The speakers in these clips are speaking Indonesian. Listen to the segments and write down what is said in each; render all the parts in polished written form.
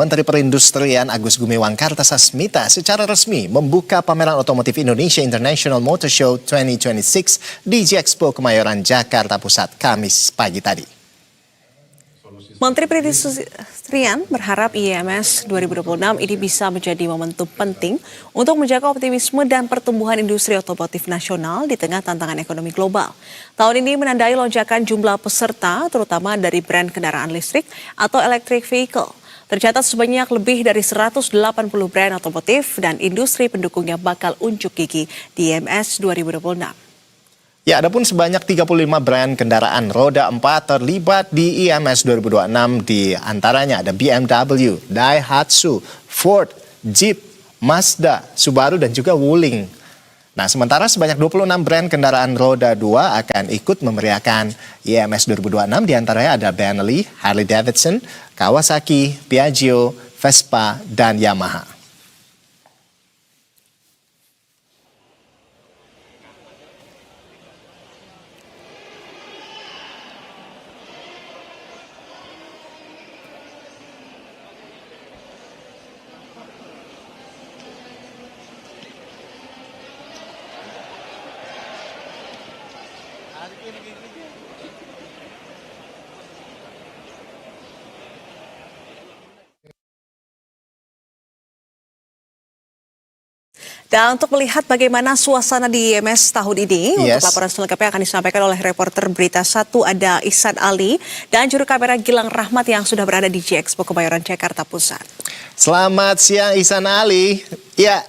Menteri Perindustrian Agus Gumiwang Kartasasmita secara resmi membuka pameran otomotif Indonesia International Motor Show 2026 di G-Expo Kemayoran, Jakarta Pusat, Kamis pagi tadi. Menteri Perindustrian berharap IMS 2026 ini bisa menjadi momentum penting untuk menjaga optimisme dan pertumbuhan industri otomotif nasional di tengah tantangan ekonomi global. Tahun ini menandai lonjakan jumlah peserta, terutama dari brand kendaraan listrik atau electric vehicle. Tercatat sebanyak lebih dari 180 brand otomotif dan industri pendukungnya bakal unjuk gigi di IMS 2026. Ya, adapun sebanyak 35 brand kendaraan roda 4 terlibat di IMS 2026, di antaranya ada BMW, Daihatsu, Ford, Jeep, Mazda, Subaru dan juga Wuling. Nah, sementara sebanyak 26 brand kendaraan roda 2 akan ikut memeriahkan IMS 2026, di antaranya ada Bentley, Harley Davidson, Kawasaki, Piaggio, Vespa, dan Yamaha. Dan untuk melihat bagaimana suasana di IMS tahun ini, untuk laporan selengkapnya akan disampaikan oleh reporter Berita 1 ada Ihsan Ali dan juru kamera Gilang Rahmat yang sudah berada di G-Expo Kemayoran, Jakarta Pusat. Selamat siang Ihsan Ali. Ya,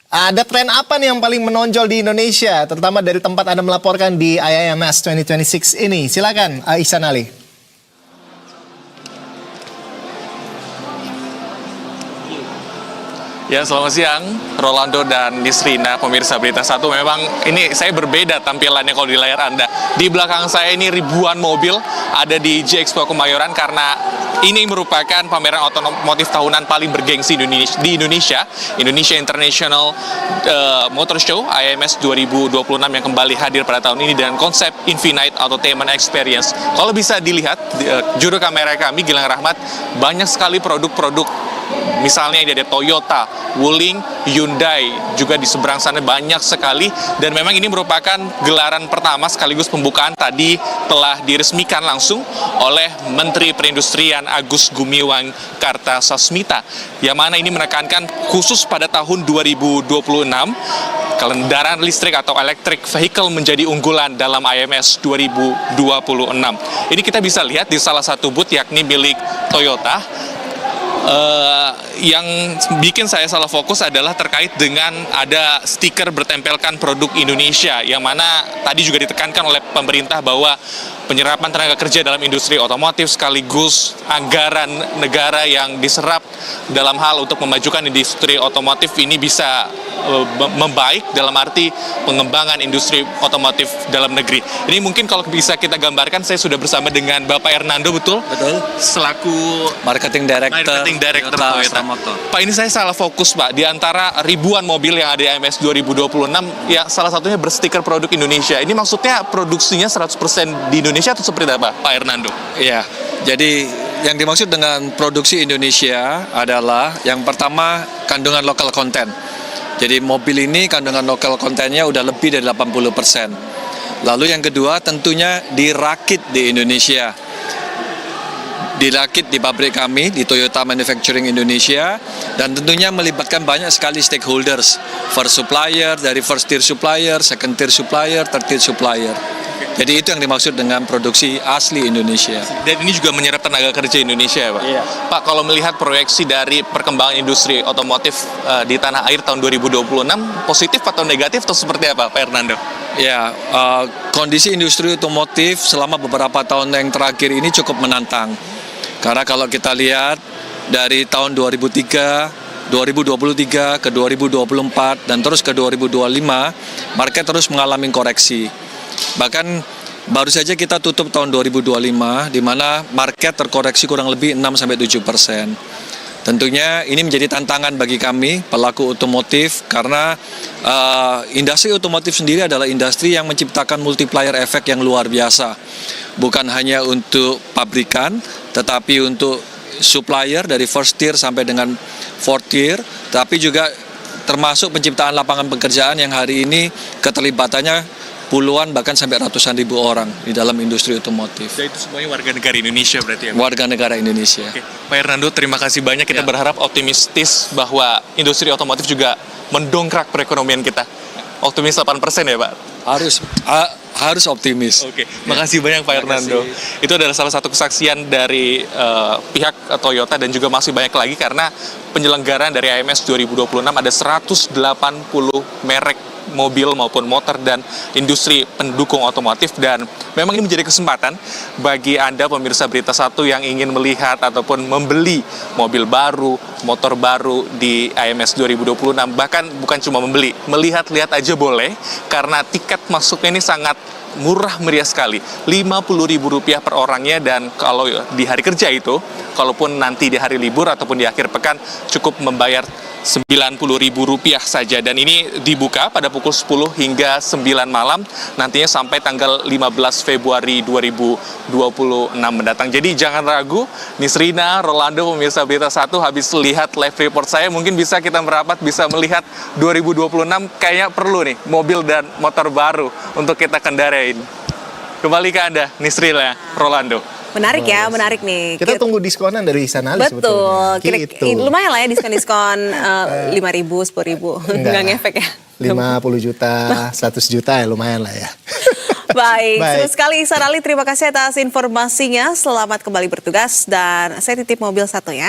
ada tren apa nih yang paling menonjol di Indonesia, terutama dari tempat Anda melaporkan di IMS 2026 ini? Silakan Ihsan Ali. Ya, selamat siang Rolando dan Nisrina, pemirsa Berita 1. Memang ini saya berbeda tampilannya kalau di layar Anda. Di belakang saya ini ribuan mobil ada di G-Expo Kemayoran karena ini merupakan pameran otomotif tahunan paling bergengsi di Indonesia, Indonesia International Motor Show IMS 2026 yang kembali hadir pada tahun ini dengan konsep Infinite Entertainment Experience. Kalau bisa dilihat, juru kamera kami Gilang Rahmat, banyak sekali produk-produk. Misalnya ini ada Toyota, Wuling, Hyundai, juga di seberang sana banyak sekali. Dan memang ini merupakan gelaran pertama sekaligus pembukaan tadi telah diresmikan langsung oleh Menteri Perindustrian Agus Gumiwang Kartasasmita. Yang mana ini menekankan khusus pada tahun 2026, kendaraan listrik atau electric vehicle menjadi unggulan dalam IMS 2026. Ini kita bisa lihat di salah satu booth yakni milik Toyota. Yang bikin saya salah fokus adalah terkait dengan ada stiker bertempelkan produk Indonesia, yang mana tadi juga ditekankan oleh pemerintah bahwa penyerapan tenaga kerja dalam industri otomotif sekaligus anggaran negara yang diserap dalam hal untuk memajukan industri otomotif ini bisa membaik dalam arti pengembangan industri otomotif dalam negeri. Ini mungkin kalau bisa kita gambarkan, saya sudah bersama dengan Bapak Hernando, betul? Betul. Selaku Marketing Director Toyota. Pak, ini saya salah fokus, Pak. Di antara ribuan mobil yang ada di IMS 2026, ya salah satunya berstiker produk Indonesia. Ini maksudnya produksinya 100% di Indonesia atau seperti apa, Pak Hernando? Iya, jadi yang dimaksud dengan produksi Indonesia adalah yang pertama kandungan lokal konten. Jadi mobil ini kandungan lokal kontennya udah lebih dari 80%. Lalu yang kedua tentunya dirakit di Indonesia. Dirakit di pabrik kami, di Toyota Manufacturing Indonesia, dan tentunya melibatkan banyak sekali stakeholders, first supplier, dari first tier supplier, second tier supplier, third tier supplier. Jadi itu yang dimaksud dengan produksi asli Indonesia. Dan ini juga menyerap tenaga kerja Indonesia ya, Pak? Iya. Pak, kalau melihat proyeksi dari perkembangan industri otomotif di tanah air tahun 2026, positif atau negatif atau seperti apa, Pak Hernando? Ya, kondisi industri otomotif selama beberapa tahun yang terakhir ini cukup menantang. Karena kalau kita lihat dari tahun 2023 ke 2024 dan terus ke 2025, market terus mengalami koreksi. Bahkan baru saja kita tutup tahun 2025 di mana market terkoreksi kurang lebih 6-7%. Tentunya ini menjadi tantangan bagi kami pelaku otomotif karena industri otomotif sendiri adalah industri yang menciptakan multiplier efek yang luar biasa. Bukan hanya untuk pabrikan, tetapi untuk supplier dari first tier sampai dengan fourth tier, tapi juga termasuk penciptaan lapangan pekerjaan yang hari ini keterlibatannya puluhan bahkan sampai ratusan ribu orang di dalam industri otomotif. Dan itu semuanya warga negara Indonesia berarti ya? Warga negara Indonesia. Oke. Pak Hernando, terima kasih banyak. Kita berharap optimistis bahwa industri otomotif juga mendongkrak perekonomian kita. Optimis 8% ya Pak? Harus optimis. Oke, makasih banyak Pak Hernando. Itu adalah salah satu kesaksian dari pihak Toyota dan juga masih banyak lagi karena penyelenggaraan dari IMS 2026 ada 180 merek mobil maupun motor dan industri pendukung otomotif, dan memang ini menjadi kesempatan bagi Anda pemirsa Berita Satu yang ingin melihat ataupun membeli mobil baru, motor baru di IMS 2026. Bahkan bukan cuma membeli, melihat-lihat aja boleh karena tiket masuknya ini sangat murah meriah sekali, Rp50.000 per orangnya, dan kalau di hari kerja itu, kalaupun nanti di hari libur ataupun di akhir pekan, cukup membayar Rp90.000 saja, dan ini dibuka pada pukul 10 hingga 9 malam nantinya sampai tanggal 15 Februari 2026 mendatang. Jadi jangan ragu, Nisrina, Rolando, pemirsa Berita Satu, habis lihat live report saya mungkin bisa kita merapat, bisa melihat 2026 kayaknya perlu nih mobil dan motor baru untuk kita kendarain. Kembali ke Anda, Nisrina, Rolando. Menarik ya, menarik nih. Kita tunggu diskonan dari Sanali Betul, sebetulnya. Gitu. lumayan lah ya diskon-diskon 5.000, 10.000, nggak ngefek ya. 50 juta, 100 juta ya lumayan lah ya. Baik, seru sekali Sanali, terima kasih atas informasinya. Selamat kembali bertugas dan saya titip mobil satu ya.